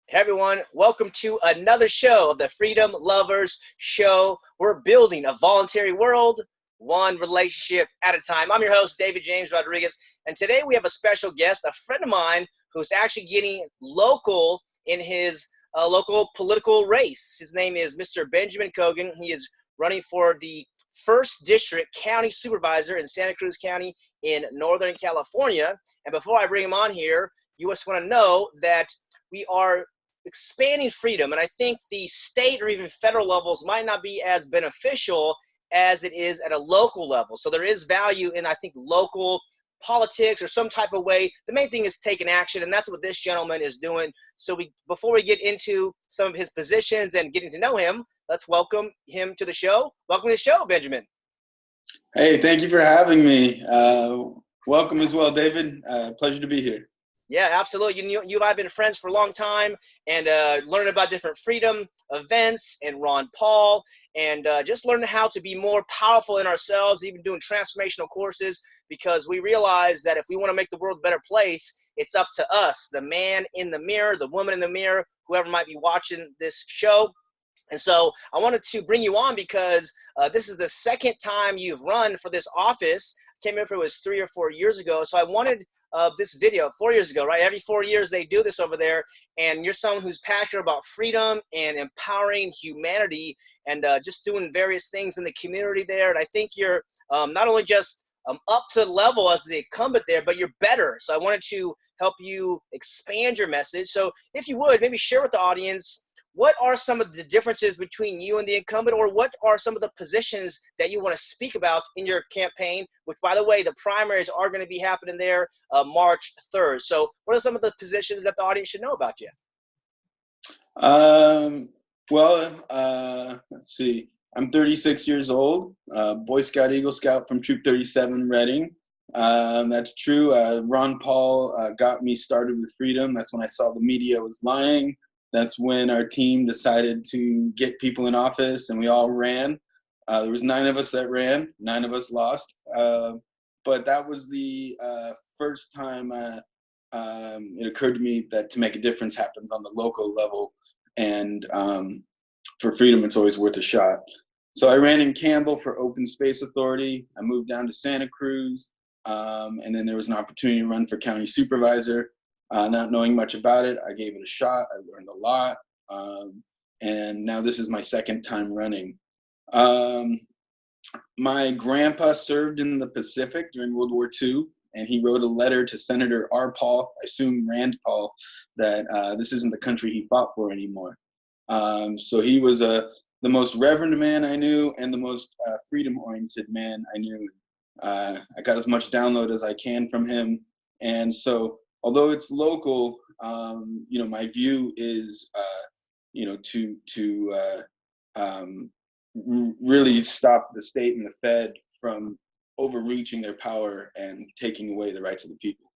Hey everyone, welcome to another show of the Freedom Lovers Show. We're building a voluntary world, one relationship at a time. I'm your host, David James Rodriguez, and today we have a special guest, a friend of mine who's actually getting local in his local political race. His name is Mr. Benjamin Cogan. He is running for the 1st District County Supervisor in Santa Cruz County in Northern California. And before I bring him on here, you just want to know that we are expanding freedom, and I think the state or even federal levels might not be as beneficial as it is at a local level. So there is value in, I think, local politics or some type of way. The main thing is taking action, and that's what this gentleman is doing. So before we get into some of his positions and getting to know him, let's welcome him to the show. Welcome to the show, Benjamin. Hey, thank you for having me. Welcome as well, David. Pleasure to be here. Yeah, absolutely. You and I have been friends for a long time, and learning about different freedom events and Ron Paul, and just learning how to be more powerful in ourselves, even doing transformational courses, because we realize that if we want to make the world a better place, it's up to us, the man in the mirror, the woman in the mirror, whoever might be watching this show. And so I wanted to bring you on because this is the second time you've run for this office. I can't remember if it was 3 or 4 years ago. So I wanted this video 4 years ago, right? Every 4 years they do this over there. And you're someone who's passionate about freedom and empowering humanity and just doing various things in the community there. And I think you're not only just up to level as the incumbent there, but you're better. So I wanted to help you expand your message. So if you would, maybe share with the audience, what are some of the differences between you and the incumbent, or what are some of the positions that you want to speak about in your campaign, which, by the way, the primaries are going to be happening there March 3rd. So what are some of the positions that the audience should know about you? Let's see. I'm 36 years old, Boy Scout, Eagle Scout from Troop 37 Reading. That's true. Ron Paul got me started with freedom. That's when I saw the media was lying. That's when our team decided to get people in office, and we all ran. There was 9 of us that ran, 9 of us lost. But that was the first time it occurred to me that to make a difference happens on the local level, and for freedom, it's always worth a shot. So I ran in Campbell for Open Space Authority. I moved down to Santa Cruz, and then there was an opportunity to run for county supervisor. Not knowing much about it, I gave it a shot. I learned a lot, and now this is my second time running. My grandpa served in the Pacific during World War II, and he wrote a letter to Senator R. Paul, I assume Rand Paul, that this isn't the country he fought for anymore. So he was the most reverend man I knew and the most freedom-oriented man I knew. I got as much download as I can from him, and so although it's local, my view is, to really stop the state and the Fed from overreaching their power and taking away the rights of the people.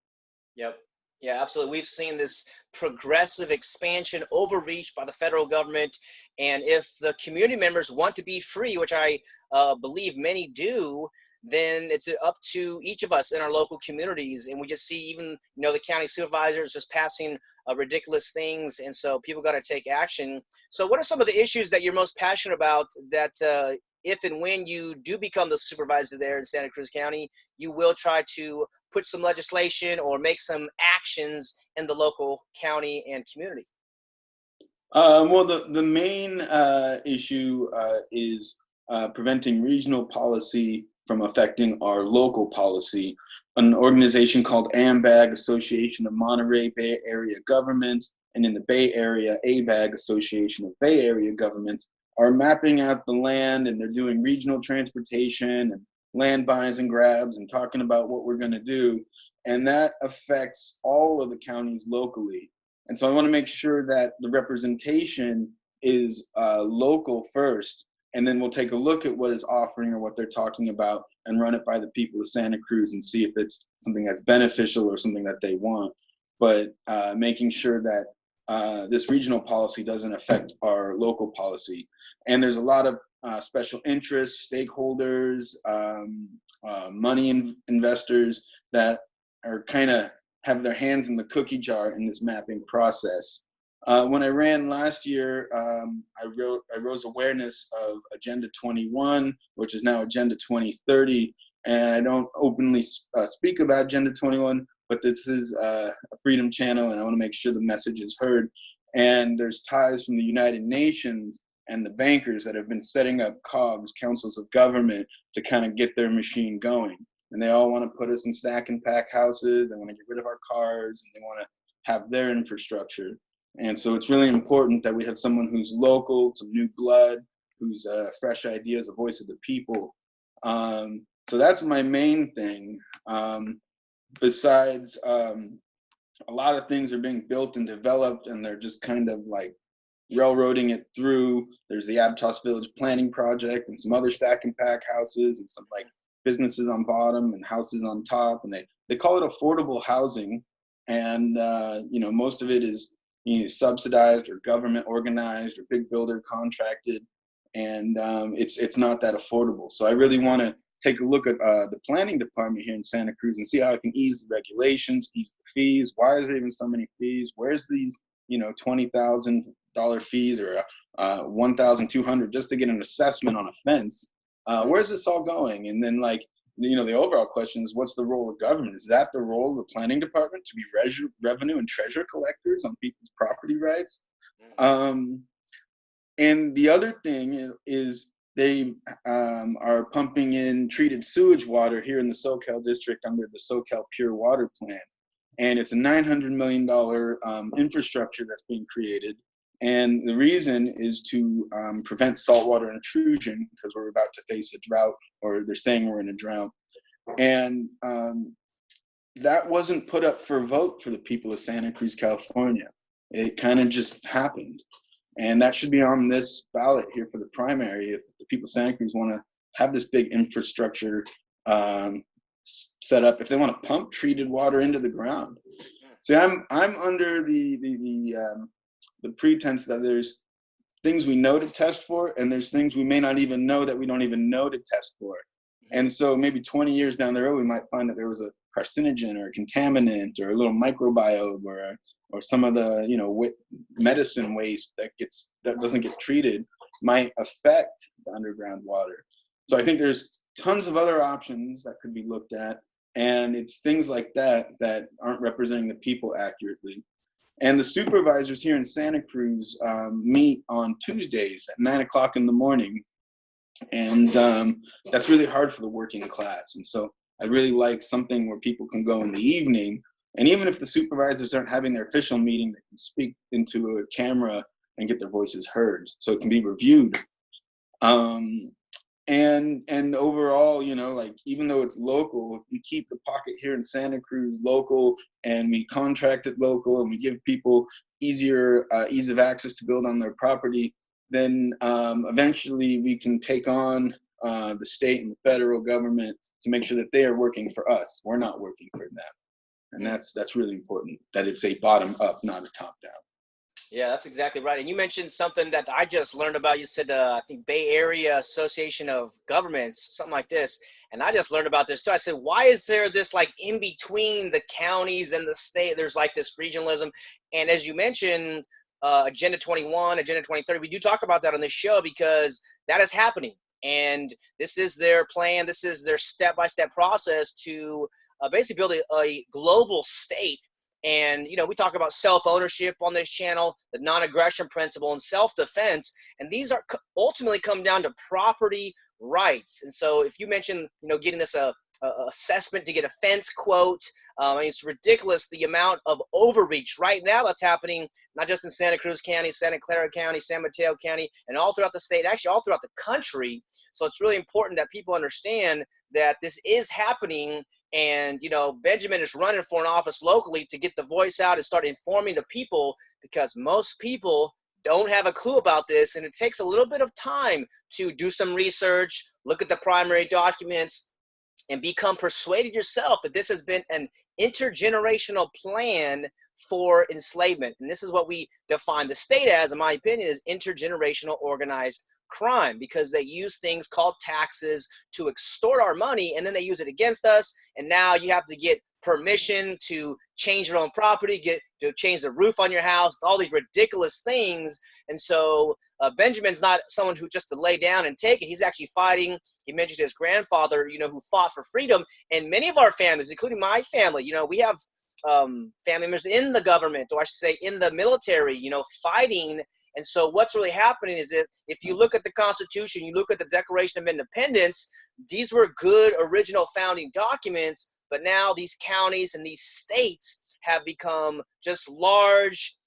Yep. Yeah, absolutely. We've seen this progressive expansion, overreach by the federal government. And if the community members want to be free, which I believe many do, then it's up to each of us in our local communities. And we just see even, the county supervisors just passing ridiculous things. And so people got to take action. So what are some of the issues that you're most passionate about that if and when you do become the supervisor there in Santa Cruz County, you will try to put some legislation or make some actions in the local county and community? Well, the main issue is preventing regional policy from affecting our local policy. An organization called AMBAG, Association of Monterey Bay Area Governments, and in the Bay Area, ABAG, Association of Bay Area Governments, are mapping out the land, and they're doing regional transportation and land buys and grabs and talking about what we're going to do. And that affects all of the counties locally. And so I want to make sure that the representation is local first, and then we'll take a look at what is offering or what they're talking about and run it by the people of Santa Cruz and see if it's something that's beneficial or something that they want. But making sure that this regional policy doesn't affect our local policy. And there's a lot of special interests, stakeholders, money investors that are kind of have their hands in the cookie jar in this mapping process. When I ran last year, I rose awareness of Agenda 21, which is now Agenda 2030. And I don't openly speak about Agenda 21, but this is a freedom channel, and I want to make sure the message is heard. And there's ties from the United Nations and the bankers that have been setting up COGs, councils of government, to kind of get their machine going. And they all want to put us in stack and pack houses. They want to get rid of our cars, and they want to have their infrastructure. And so it's really important that we have someone who's local, some new blood, who's fresh ideas, a voice of the people. So that's my main thing. Besides, a lot of things are being built and developed, and they're just kind of like railroading it through. There's the Aptos Village Planning Project and some other stack and pack houses and some like businesses on bottom and houses on top. And they call it affordable housing. And, most of it is subsidized or government organized or big builder contracted. And it's not that affordable. So I really want to take a look at the planning department here in Santa Cruz and see how I can ease the regulations, ease the fees. Why is there even so many fees? Where's these, $20,000 fees or $1,200 just to get an assessment on a fence? Where's this all going? And then the overall question is, what's the role of government? Is that the role of the planning department to be revenue and treasure collectors on people's property rights? And the other thing is they are pumping in treated sewage water here in the SoCal district under the SoCal Pure Water Plan. And it's a $900 million infrastructure that's being created. And the reason is to prevent saltwater intrusion, because we're about to face a drought, or they're saying we're in a drought. And that wasn't put up for a vote for the people of Santa Cruz, California. It kind of just happened. And that should be on this ballot here for the primary if the people of Santa Cruz want to have this big infrastructure set up, if they want to pump treated water into the ground. See, I'm under the pretense that there's things we know to test for, and there's things we may not even know that we don't even know to test for. And so maybe 20 years down the road, we might find that there was a carcinogen or a contaminant or a little microbiome or some of the medicine waste that doesn't get treated might affect the underground water. So I think there's tons of other options that could be looked at, and it's things like that aren't representing the people accurately. And the supervisors here in Santa Cruz meet on Tuesdays at 9 o'clock in the morning. And that's really hard for the working class. And so I really like something where people can go in the evening. And even if the supervisors aren't having their official meeting, they can speak into a camera and get their voices heard, so it can be reviewed. And overall, even though it's local, if we keep the pocket here in Santa Cruz local, and we contract it local, and we give people ease of access to build on their property, then eventually we can take on the state and the federal government to make sure that they are working for us. We're not working for them. And that's really important, that it's a bottom up, not a top down. Yeah, that's exactly right. And you mentioned something that I just learned about. You said, I think Bay Area Association of Governments, something like this. And I just learned about this too. I said, why is there this in between the counties and the state? There's this regionalism. And as you mentioned, Agenda 21, Agenda 2030, we do talk about that on this show because that is happening. And this is their plan. This is their step-by-step process to basically build a global state. And, we talk about self-ownership on this channel, the non-aggression principle, and self-defense. And these are ultimately come down to property rights. And so if you mention, getting this assessment to get a fence quote, it's ridiculous the amount of overreach right now that's happening, not just in Santa Cruz County, Santa Clara County, San Mateo County, and all throughout the state, actually all throughout the country. So it's really important that people understand that this is happening. And, Benjamin is running for an office locally to get the voice out and start informing the people, because most people don't have a clue about this. And it takes a little bit of time to do some research, look at the primary documents, and become persuaded yourself that this has been an intergenerational plan for enslavement. And this is what we define the state as, in my opinion, is intergenerational organized crime, because they use things called taxes to extort our money, and then they use it against us. And now you have to get permission to change your own property, get to change the roof on your house, all these ridiculous things. And so Benjamin's not someone who just to lay down and take it. He's actually fighting. He mentioned his grandfather, who fought for freedom. And many of our families, including my family, we have family members in the government, or I should say in the military, fighting. And so what's really happening is that if you look at the Constitution, you look at the Declaration of Independence, these were good original founding documents, but now these counties and these states have become just large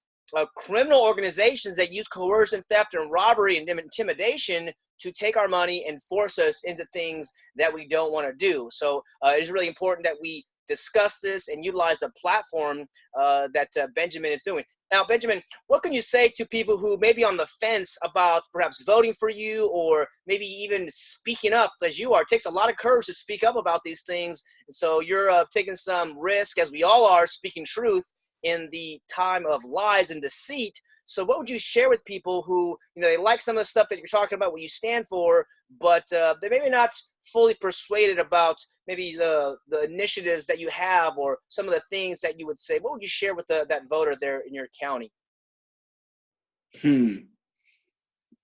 criminal organizations that use coercion, theft, and robbery and intimidation to take our money and force us into things that we don't want to do. So it's really important that we discuss this and utilize the platform that Benjamin is doing. Now, Benjamin, what can you say to people who may be on the fence about perhaps voting for you, or maybe even speaking up as you are? It takes a lot of courage to speak up about these things. And so you're taking some risk, as we all are, speaking truth in the time of lies and deceit. So what would you share with people who, they like some of the stuff that you're talking about, what you stand for, but they maybe not fully persuaded about maybe the initiatives that you have or some of the things that you would say? What would you share with that voter there in your county?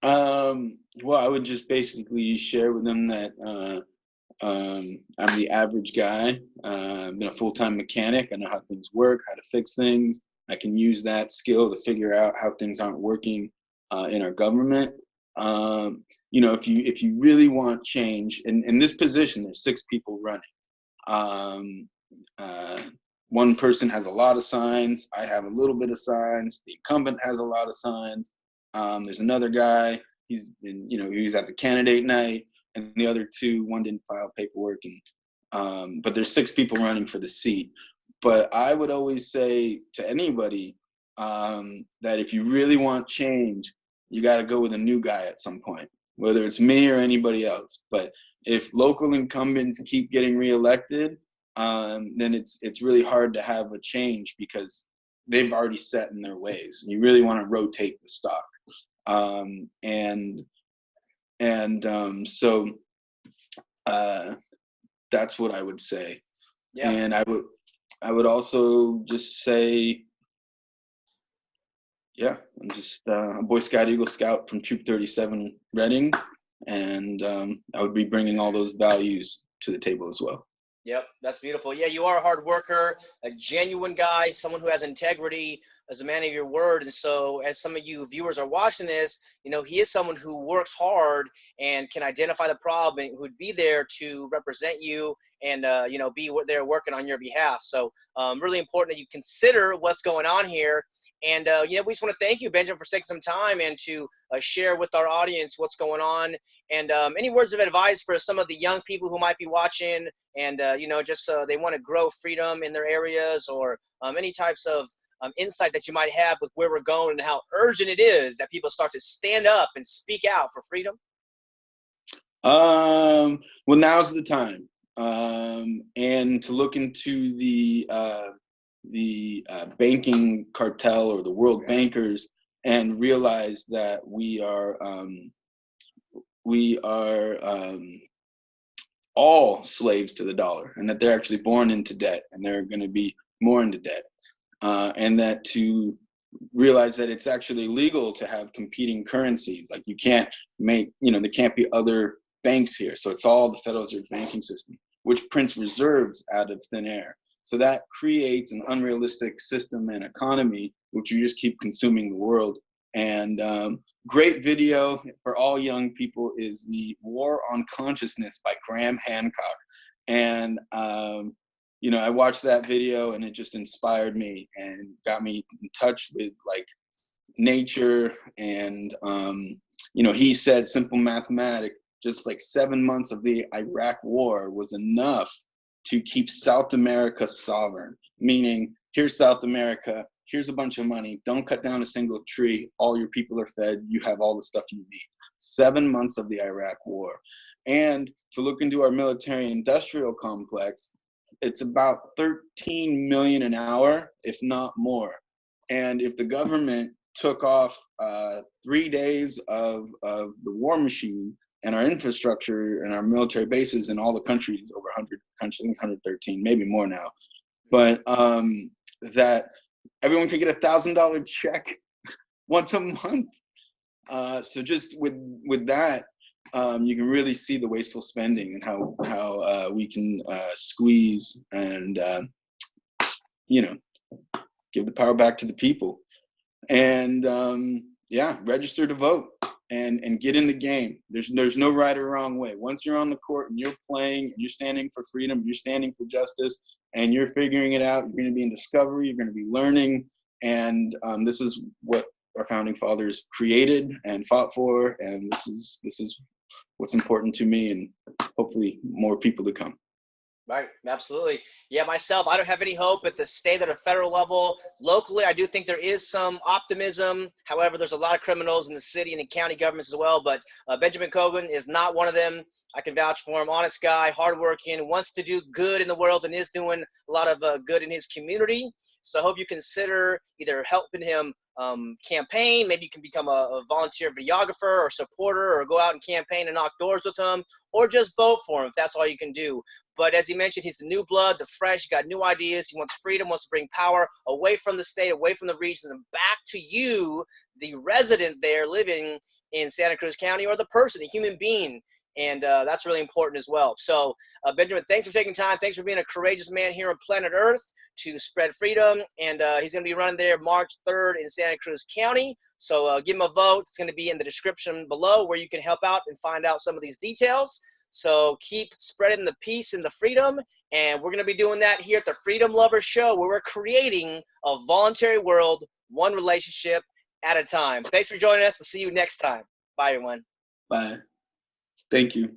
Well, I would just basically share with them that I'm the average guy. I've been a full-time mechanic. I know how things work, how to fix things. I can use that skill to figure out how things aren't working in our government. If you really want change, in this position, there's 6 people running. One person has a lot of signs. I have a little bit of signs. The incumbent has a lot of signs. There's another guy. He was at the candidate night, and the other 2, one didn't file paperwork, and but there's 6 people running for the seat. But I would always say to anybody that if you really want change, you got to go with a new guy at some point, whether it's me or anybody else. But if local incumbents keep getting reelected, then it's really hard to have a change because they've already set in their ways. You really want to rotate the stock. So that's what I would say. Yeah. And I would also just say, yeah, I'm just a Boy Scout, Eagle Scout from Troop 37 Reading, and I would be bringing all those values to the table as well. Yep, that's beautiful. Yeah, you are a hard worker, a genuine guy, someone who has integrity, as a man of your word. And so as some of you viewers are watching this, he is someone who works hard and can identify the problem and who'd be there to represent you and, be there working on your behalf. So really important that you consider what's going on here. And, we just want to thank you, Benjamin, for taking some time and to share with our audience what's going on. And any words of advice for some of the young people who might be watching and, just they want to grow freedom in their areas, or any types of insight that you might have with where we're going and how urgent it is that people start to stand up and speak out for freedom? Well, now's the time. And to look into the banking cartel or the world bankers and realize that we are all slaves to the dollar, and that they're actually born into debt, and they're going to be more into debt. And that to realize that it's actually legal to have competing currencies. Like you can't make, there can't be other banks here. So it's all the Federal Reserve banking system, which prints reserves out of thin air. So that creates an unrealistic system and economy, which you just keep consuming the world. And great video for all young people is The War on Consciousness by Graham Hancock. And I watched that video and it just inspired me and got me in touch with like nature. And, he said simple mathematics, just like 7 months of the Iraq war was enough to keep South America sovereign, meaning here's South America, here's a bunch of money, don't cut down a single tree, all your people are fed, you have all the stuff you need. 7 months of the Iraq war. And to look into our military industrial complex, it's about 13 million an hour, if not more. And if the government took off 3 days of the war machine and our infrastructure and our military bases in all the countries, over 100 countries, 113, maybe more now, but that everyone could get $1,000 check once a month. So just with that, you can really see the wasteful spending and how we can squeeze and give the power back to the people. And register to vote and get in the game. There's no right or wrong way. Once you're on the court and you're playing and you're standing for freedom, you're standing for justice, and you're figuring it out, you're going to be in discovery, you're going to be learning, and this is what our founding fathers created and fought for, and this is what's important to me, and hopefully more people to come. Right, absolutely. Yeah, myself, I don't have any hope at the state or federal level. Locally, I do think there is some optimism. However, there's a lot of criminals in the city and in county governments as well. But Benjamin Cogan is not one of them. I can vouch for him. Honest guy, hardworking, wants to do good in the world, and is doing a lot of good in his community. So I hope you consider either helping him campaign. Maybe you can become a volunteer videographer or supporter, or go out and campaign and knock doors with him, or just vote for him if that's all you can do. But as he mentioned, he's the new blood, the fresh, got new ideas. He wants freedom, wants to bring power away from the state, away from the regions, and back to you, the resident there living in Santa Cruz County, or the person, the human being. And that's really important as well. So, Benjamin, thanks for taking time. Thanks for being a courageous man here on planet Earth to spread freedom. And he's going to be running there March 3rd in Santa Cruz County. So give him a vote. It's going to be in the description below where you can help out and find out some of these details. So keep spreading the peace and the freedom. And we're going to be doing that here at the Freedom Lovers Show, where we're creating a voluntary world, one relationship at a time. Thanks for joining us. We'll see you next time. Bye, everyone. Bye. Thank you.